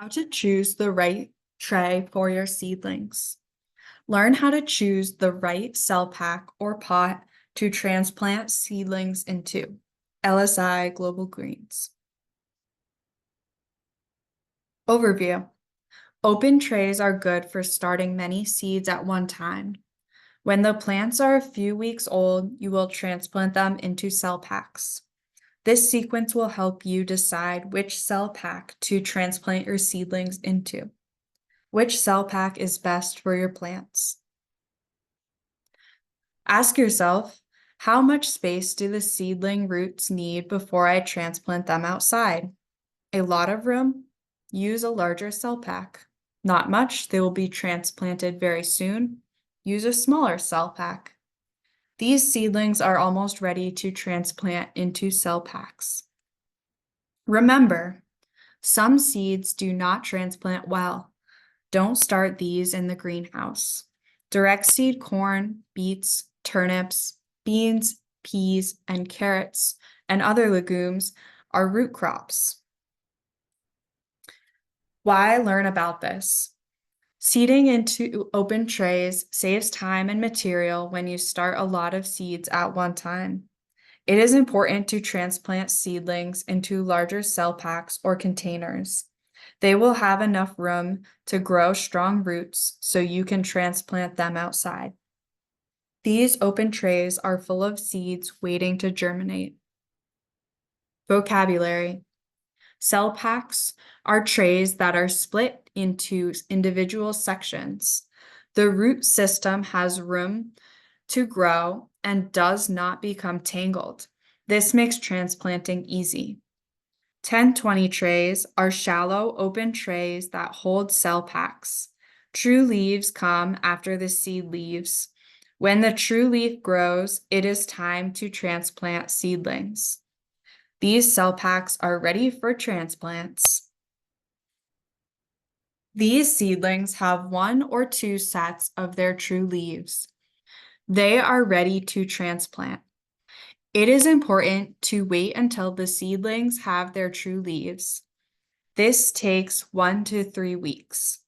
How to choose the right tray for your seedlings. Learn how to choose the right cell pack or pot to transplant seedlings into. LSI Global Greens. Overview. Open trays are good for starting many seeds at one time. When the plants are a few weeks old, you will transplant them into cell packs. This sequence will help you decide which cell pack to transplant your seedlings into. Which cell pack is best for your plants? Ask yourself, how much space do the seedling roots need before I transplant them outside? A lot of room? Use a larger cell pack. Not much, they will be transplanted very soon. Use a smaller cell pack. These seedlings are almost ready to transplant into cell packs. Remember, some seeds do not transplant well. Don't start these in the greenhouse. Direct seed corn, beets, turnips, beans, peas, and carrots, and other legumes are root crops. Why learn about this? Seeding into open trays saves time and material when you start a lot of seeds at one time. It is important to transplant seedlings into larger cell packs or containers. They will have enough room to grow strong roots so you can transplant them outside. These open trays are full of seeds waiting to germinate. Vocabulary. Cell packs are trays that are split into individual sections. The root system has room to grow and does not become tangled. This makes transplanting easy. 10-20 trays are shallow, open trays that hold cell packs. True leaves come after the seed leaves. When the true leaf grows, it is time to transplant seedlings. These cell packs are ready for transplants. These seedlings have 1 or 2 sets of their true leaves. They are ready to transplant. It is important to wait until the seedlings have their true leaves. This takes 1 to 3 weeks.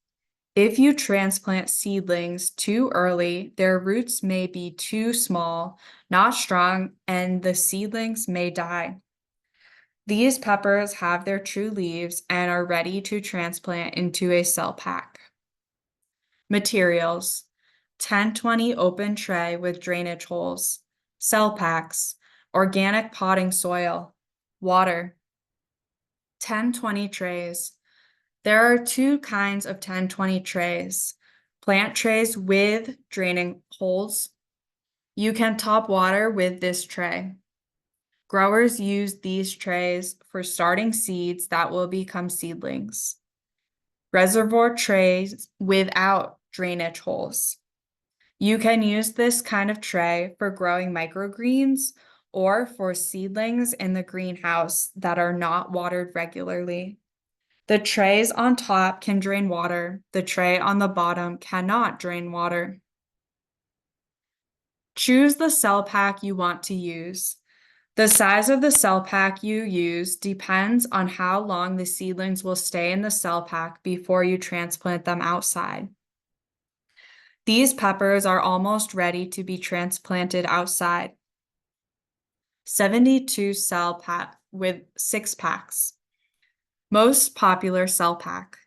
If you transplant seedlings too early, their roots may be too small, not strong, and the seedlings may die. These peppers have their true leaves and are ready to transplant into a cell pack. Materials: 10-20 open tray with drainage holes, cell packs, organic potting soil, water. 10-20 trays. There are 2 kinds of 10-20 trays. Plant trays with draining holes. You can top water with this tray. Growers use these trays for starting seeds that will become seedlings. Reservoir trays without drainage holes. You can use this kind of tray for growing microgreens or for seedlings in the greenhouse that are not watered regularly. The trays on top can drain water. The tray on the bottom cannot drain water. Choose the cell pack you want to use. The size of the cell pack you use depends on how long the seedlings will stay in the cell pack before you transplant them outside. These peppers are almost ready to be transplanted outside. 72 cell pack with 6 packs. Most popular cell pack.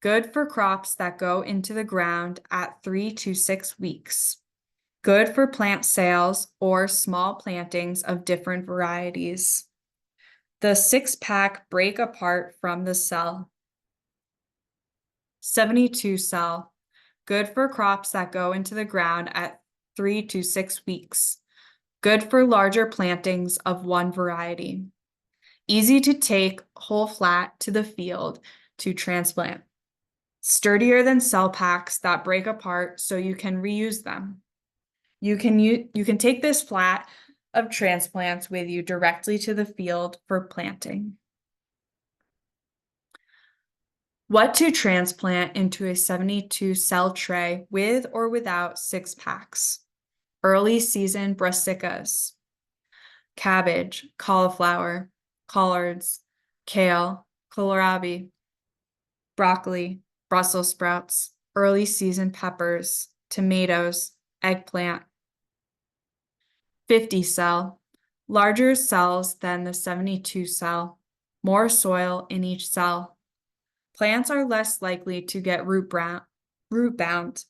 Good for crops that go into the ground at 3 to 6 weeks. Good for plant sales or small plantings of different varieties. The 6-pack break apart from the cell. 72 cell. Good for crops that go into the ground at 3 to 6 weeks. Good for larger plantings of one variety. Easy to take whole flat to the field to transplant. Sturdier than cell packs that break apart so you can reuse them. You can take this flat of transplants with you directly to the field for planting. What to transplant into a 72 cell tray with or without 6 packs. Early season brassicas, cabbage, cauliflower, collards, kale, kohlrabi. broccoli, Brussels sprouts, early season peppers, tomatoes, eggplant. 50 cell, larger cells than the 72 cell, more soil in each cell. Plants are less likely to get root bound,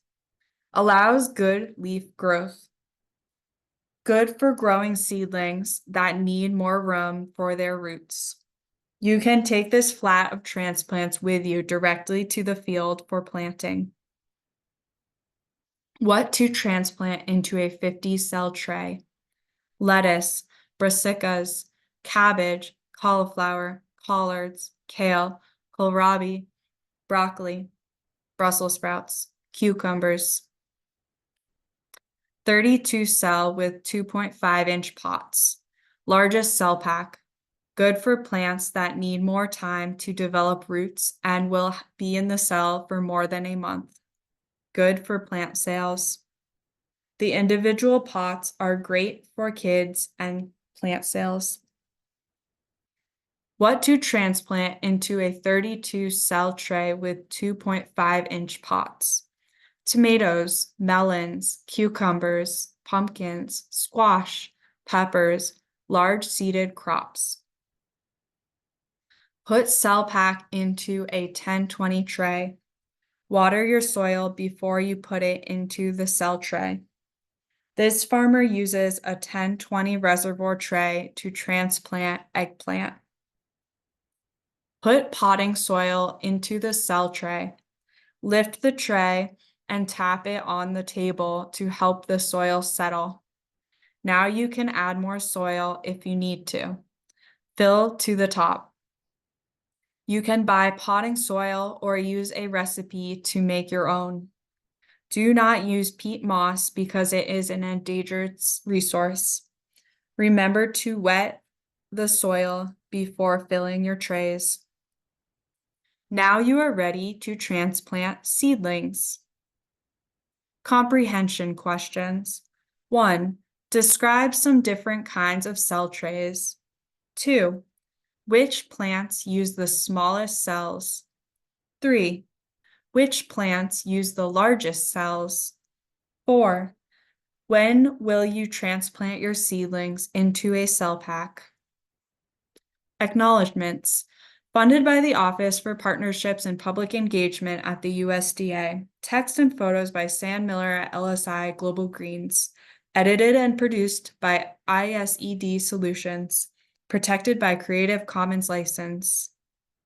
allows good leaf growth. Good for growing seedlings that need more room for their roots. You can take this flat of transplants with you directly to the field for planting. What to transplant into a 50 cell tray? Lettuce, brassicas, cabbage, cauliflower, collards, kale, kohlrabi, broccoli, Brussels sprouts, cucumbers. 32 cell with 2.5-inch pots. Largest cell pack. Good for plants that need more time to develop roots and will be in the cell for more than a month. Good for plant sales. The individual pots are great for kids and plant sales. What to transplant into a 32 cell tray with 2.5-inch pots? Tomatoes, melons, cucumbers, pumpkins, squash, peppers, large seeded crops. Put cell pack into a 10-20 tray. Water your soil before you put it into the cell tray. This farmer uses a 10-20 reservoir tray to transplant eggplant. Put potting soil into the cell tray. Lift the tray and tap it on the table to help the soil settle. Now you can add more soil if you need to. Fill to the top. You can buy potting soil or use a recipe to make your own. Do not use peat moss because it is an endangered resource. Remember to wet the soil before filling your trays. Now you are ready to transplant seedlings. Comprehension questions. 1. Describe some different kinds of cell trays. 2. Which plants use the smallest cells? 3. Which plants use the largest cells? 4. When will you transplant your seedlings into a cell pack? Acknowledgements. Funded by the Office for Partnerships and Public Engagement at the USDA. Text and photos by Sam Miller at LSI Global Greens. Edited and produced by ISED Solutions. Protected by Creative Commons license.